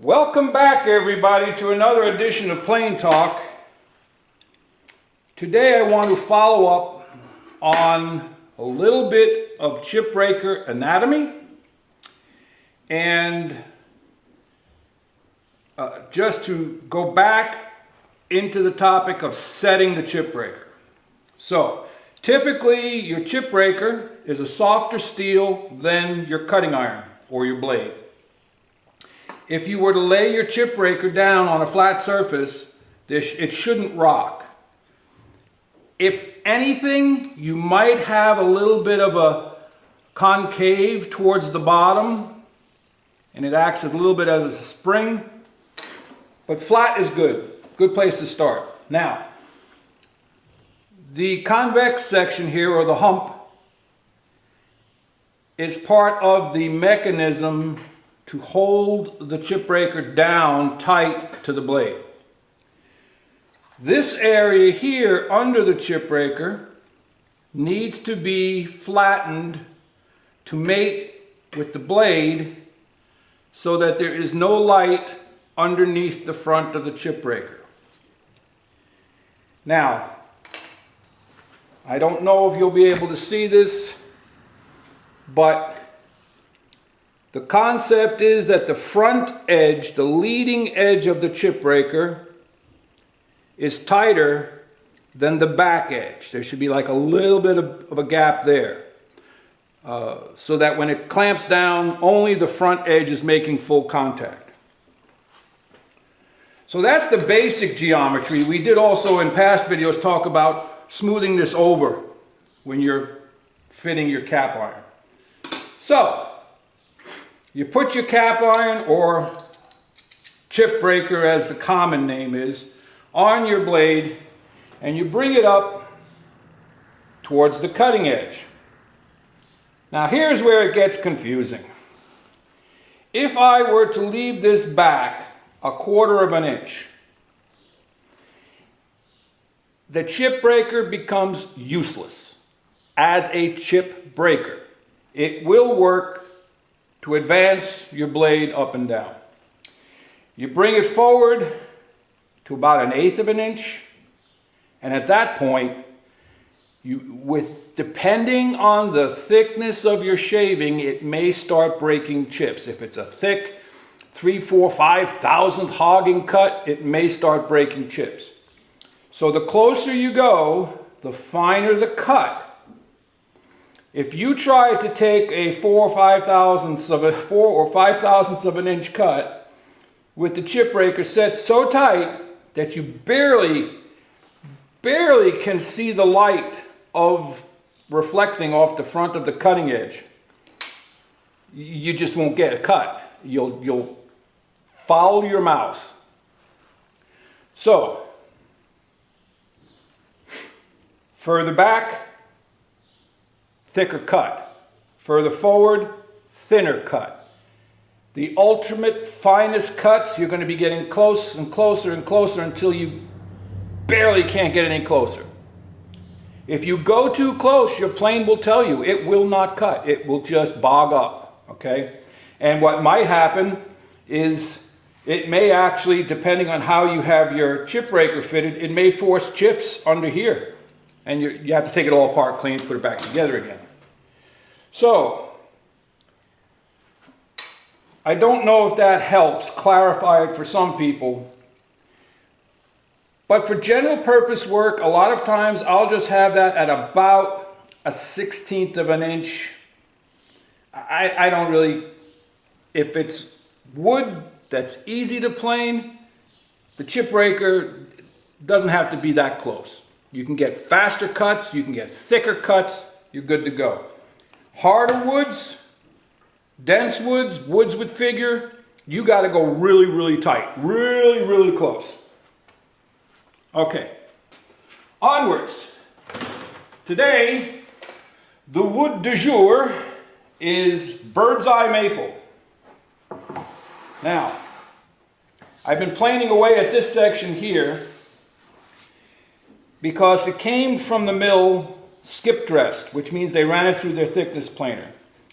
Welcome back, everybody, to another edition of Plane Talk. Today I want to follow up on a little bit of chip breaker anatomy and just to go back into the topic of setting the chip breaker. So typically your chip breaker is a softer steel than your cutting iron or your blade. If you were to lay your chip breaker down on a flat surface, it shouldn't rock. If anything, you might have a little bit of a concave towards the bottom, and it acts as a little bit as a spring, but flat is good. Good place to start. Now, the convex section here, or the hump, is part of the mechanism to hold the chip breaker down tight to the blade. This area here under the chip breaker needs to be flattened to mate with the blade so that there is no light underneath the front of the chip breaker. Now, I don't know if you'll be able to see this, but the concept is that the front edge, the leading edge of the chip breaker, is tighter than the back edge. There should be like a little bit of a gap there. So that when it clamps down, only the front edge is making full contact. So that's the basic geometry. We did also in past videos talk about smoothing this over when you're fitting your cap iron. So you put your cap iron, or chip breaker as the common name is, on your blade, and you bring it up towards the cutting edge. Now here's where it gets confusing. If I were to leave this back a 1/4 of an inch, the chip breaker becomes useless as a chip breaker. It will work to advance your blade up and down. You bring it forward to about 1/8 of an inch, and at that point, depending on the thickness of your shaving, it may start breaking chips. If it's a thick 3, 4, 5,000th hogging cut, it may start breaking chips. So the closer you go, the finer the cut. If you try to take a 4 or 5,000ths of an inch cut with the chip breaker set so tight that you barely can see the light of reflecting off the front of the cutting edge, you just won't get a cut. You'll foul your mouse. So, further back, thicker cut. Further forward, thinner cut. The ultimate finest cuts, you're going to be getting close and closer and closer until you barely can't get any closer. If you go too close, your plane will tell you it will not cut. It will just bog up, okay? And what might happen is it may actually, depending on how you have your chip breaker fitted, it may force chips under here. And you have to take it all apart, clean, put it back together again. So, I don't know if that helps clarify it for some people. But for general purpose work, a lot of times I'll just have that at about a 1/16 of an inch. I don't really, if it's wood that's easy to plane, the chip breaker doesn't have to be that close. You can get faster cuts, you can get thicker cuts, you're good to go. Harder woods, dense woods, woods with figure, you got to go really, really tight, really, really close. Okay, onwards. Today, the wood du jour is bird's eye maple. Now, I've been planing away at this section here because it came from the mill skip dressed, which means they ran it through their thickness planer.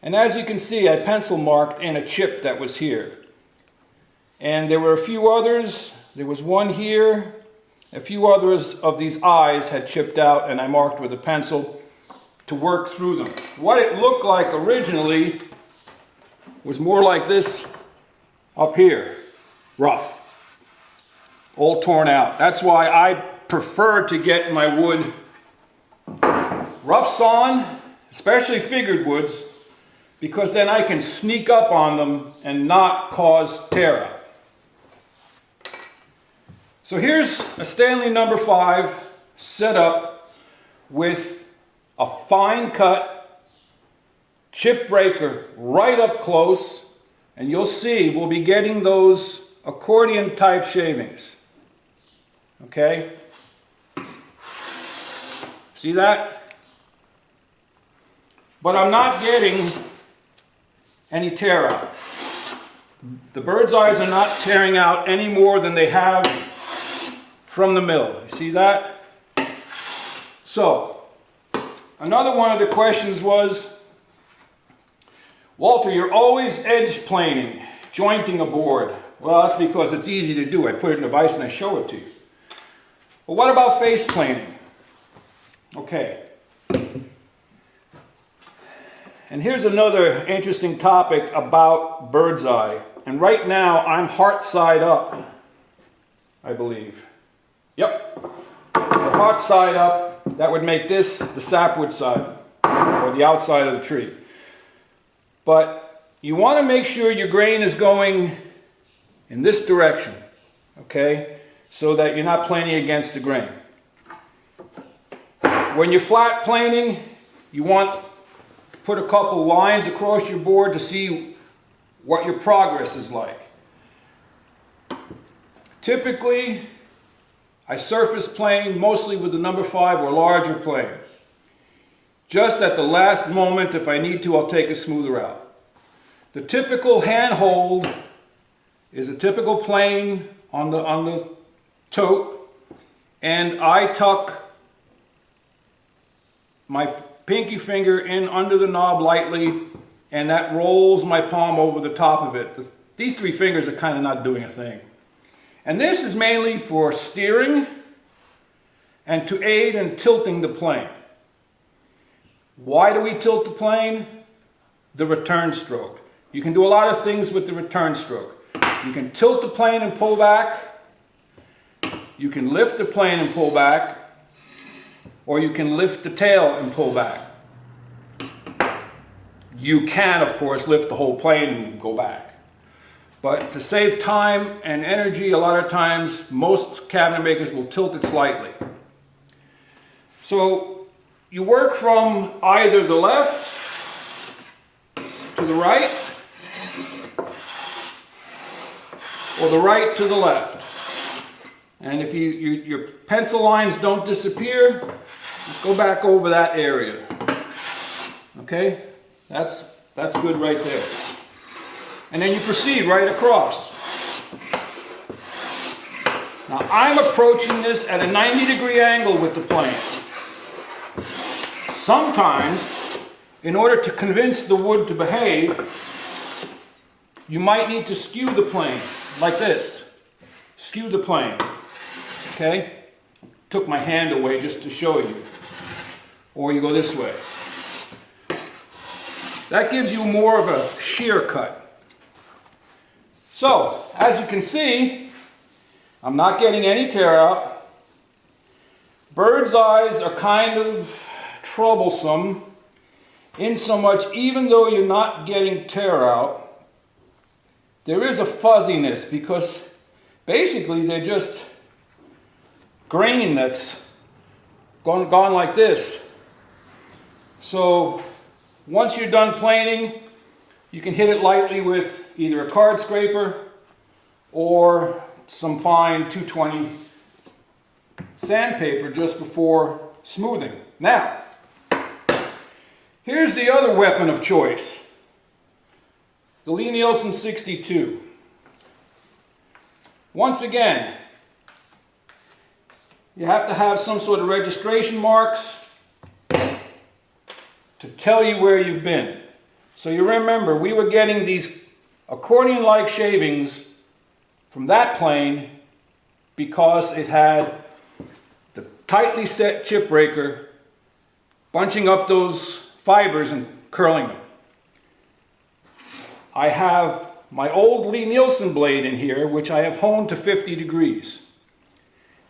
And as you can see, I pencil marked in a chip that was here. And there were a few others. There was one here. A few others of these eyes had chipped out, and I marked with a pencil to work through them. What it looked like originally was more like this up here. Rough. All torn out. That's why I prefer to get my wood rough sawn, especially figured woods, because then I can sneak up on them and not cause tear out. So here's a Stanley number 5 set up with a fine cut chip breaker right up close, and you'll see we'll be getting those accordion type shavings. Okay? See that? But I'm not getting any tear out. The bird's eyes are not tearing out any more than they have from the mill. You see that? So, another one of the questions was, Walter, you're always edge planing, jointing a board. Well, that's because it's easy to do. I put it in a vise and I show it to you. But what about face planing? Okay. And here's another interesting topic about bird's eye. And right now I'm heart side up, I believe. Yep. The heart side up, that would make this the sapwood side, or the outside of the tree. But you want to make sure your grain is going in this direction, okay? So that you're not planing against the grain. When you're flat planing, you want to put a couple lines across your board to see what your progress is like. Typically, I surface plane mostly with the number 5 or larger plane. Just at the last moment, if I need to, I'll take a smoother out. The typical handhold is a typical plane on the tote, and I tuck my pinky finger in under the knob lightly, and that rolls my palm over the top of it. These 3 fingers are kind of not doing a thing. And this is mainly for steering and to aid in tilting the plane. Why do we tilt the plane? The return stroke. You can do a lot of things with the return stroke. You can tilt the plane and pull back. You can lift the plane and pull back. Or you can lift the tail and pull back. You can, of course, lift the whole plane and go back. But to save time and energy, a lot of times, most cabinet makers will tilt it slightly. So you work from either the left to the right, or the right to the left. And if your pencil lines don't disappear, just go back over that area. Okay? That's good right there. And then you proceed right across. Now I'm approaching this at a 90-degree angle with the plane. Sometimes, in order to convince the wood to behave, you might need to skew the plane, like this. Skew the plane. Okay? Took my hand away just to show you. Or you go this way. That gives you more of a shear cut. So, as you can see, I'm not getting any tear out. Bird's eyes are kind of troublesome in so much, even though you're not getting tear out, there is a fuzziness because basically they're just grain that's gone like this. So once you're done planing, you can hit it lightly with either a card scraper or some fine 220 sandpaper just before smoothing. Now, here's the other weapon of choice, the Lie-Nielsen 62. Once again, you have to have some sort of registration marks to tell you where you've been. So you remember, we were getting these accordion-like shavings from that plane because it had the tightly set chip breaker bunching up those fibers and curling them. I have my old Lie-Nielsen blade in here, which I have honed to 50 degrees.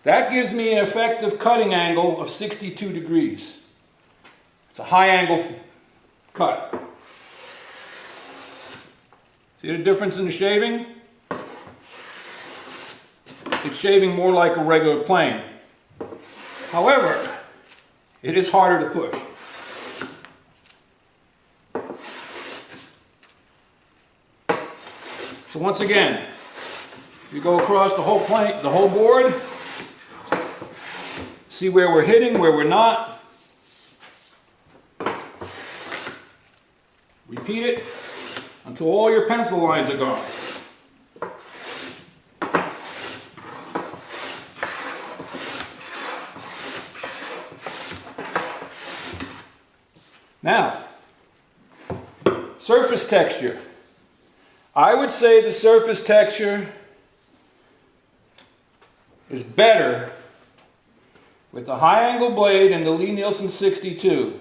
That gives me an effective cutting angle of 62 degrees. It's a high angle cut. See the difference in the shaving? It's shaving more like a regular plane. However, it is harder to push. So once again, we go across the whole plane, the whole board, see where we're hitting, where we're not. Repeat it until all your pencil lines are gone. Now, surface texture. I would say the surface texture is better with the high angle blade and the Lie-Nielsen 62.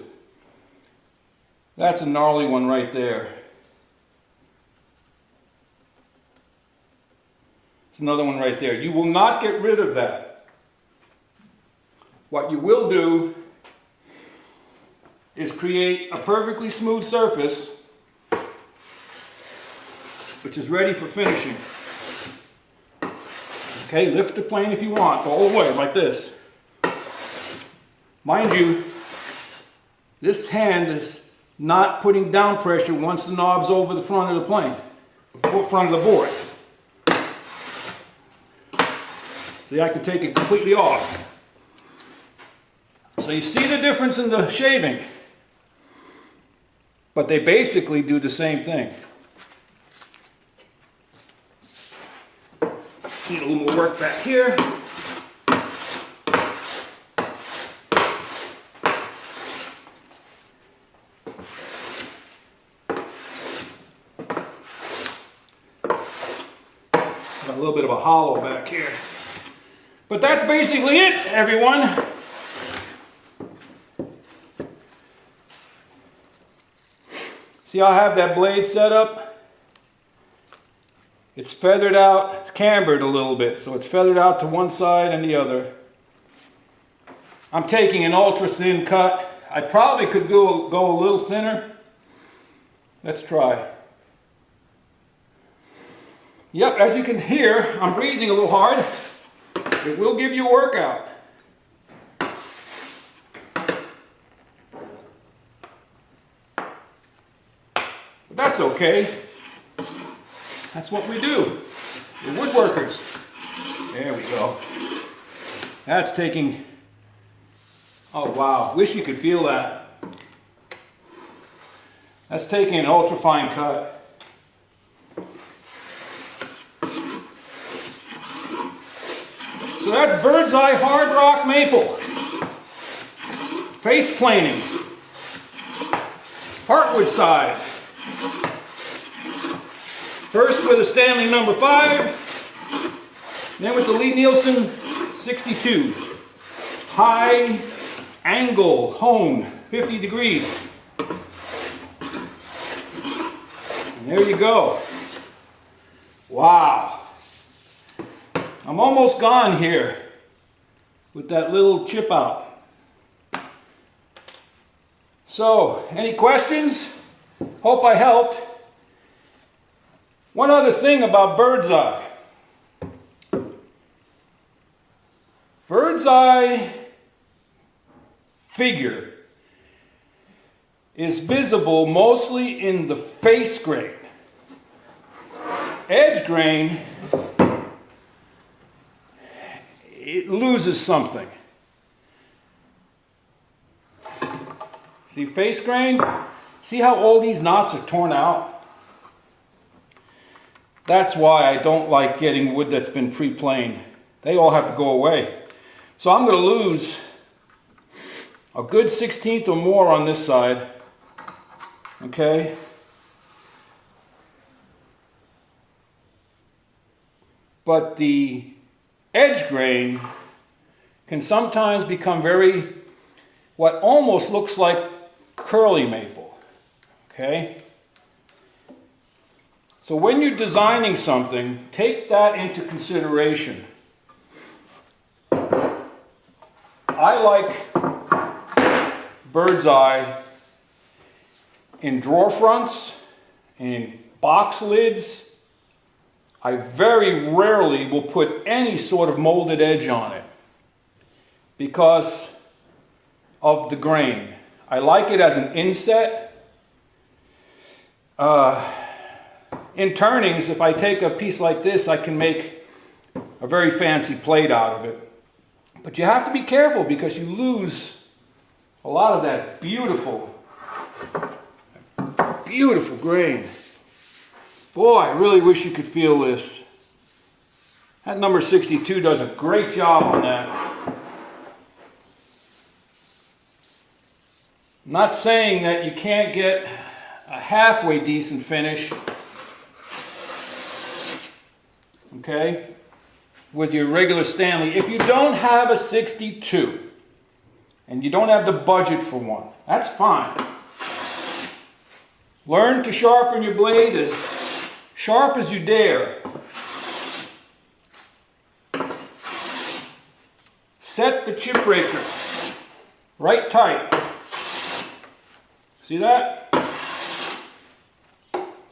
That's a gnarly one right there. There's another one right there. You will not get rid of that. What you will do is create a perfectly smooth surface which is ready for finishing. Okay, lift the plane if you want, all the way like this. Mind you, this hand is not putting down pressure once the knob's over the front of the plane, the front of the board. See, I can take it completely off. So you see the difference in the shaving, but they basically do the same thing. Need a little more work back here. Got a little bit of a hollow back here. But that's basically it, everyone. See how I have that blade set up? It's feathered out, it's cambered a little bit, so it's feathered out to one side and the other. I'm taking an ultra thin cut. I probably could go a little thinner. Let's try. Yep, as you can hear, I'm breathing a little hard. It will give you a workout. But that's okay. That's what we do. We're woodworkers. There we go. That's taking, oh wow, wish you could feel that. That's taking an ultra fine cut. So that's bird's eye hard rock maple. Face planing. Heartwood side. First with a Stanley number 5, then with the Lie-Nielsen 62. High angle, hone, 50 degrees. And there you go. Wow. I'm almost gone here with that little chip out. So, any questions? Hope I helped. One other thing about bird's eye. Bird's eye figure is visible mostly in the face grain. Edge grain, it loses something. See face grain? See how all these knots are torn out? That's why I don't like getting wood that's been pre-planed. They all have to go away. So I'm going to lose a good 1/16 or more on this side. Okay? but the edge grain can sometimes become what almost looks like curly maple, okay? So when you're designing something, take that into consideration. I like bird's eye in drawer fronts, in box lids. I very rarely will put any sort of molded edge on it because of the grain. I like it as an inset. In turnings, if I take a piece like this, I can make a very fancy plate out of it. But you have to be careful because you lose a lot of that beautiful grain. Boy, I really wish you could feel this. That number 62 does a great job on that. I'm not saying that you can't get a halfway decent finish, okay, with your regular Stanley. If you don't have a 62 and you don't have the budget for one, that's fine. Learn to sharpen your blade as sharp as you dare. Set the chip breaker right tight. See that?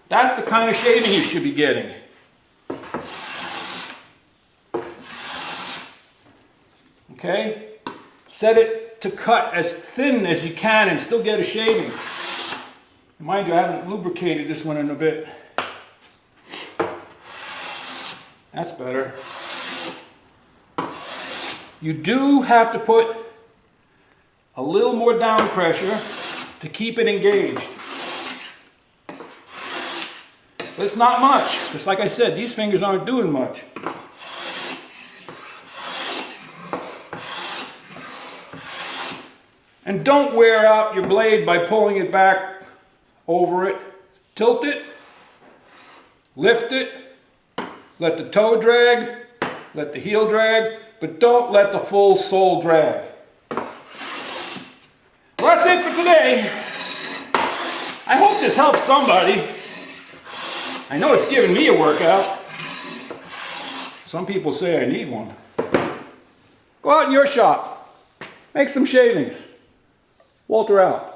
That's the kind of shaving you should be getting. Okay? Set it to cut as thin as you can and still get a shaving. Mind you, I haven't lubricated this one in a bit. That's better. You do have to put a little more down pressure to keep it engaged. But it's not much. Just like I said, these fingers aren't doing much. And don't wear out your blade by pulling it back over it. Tilt it, lift it, let the toe drag, let the heel drag, but don't let the full sole drag. Well, that's it for today. I hope this helps somebody. I know it's giving me a workout. Some people say I need one. Go out in your shop. Make some shavings. Walter out.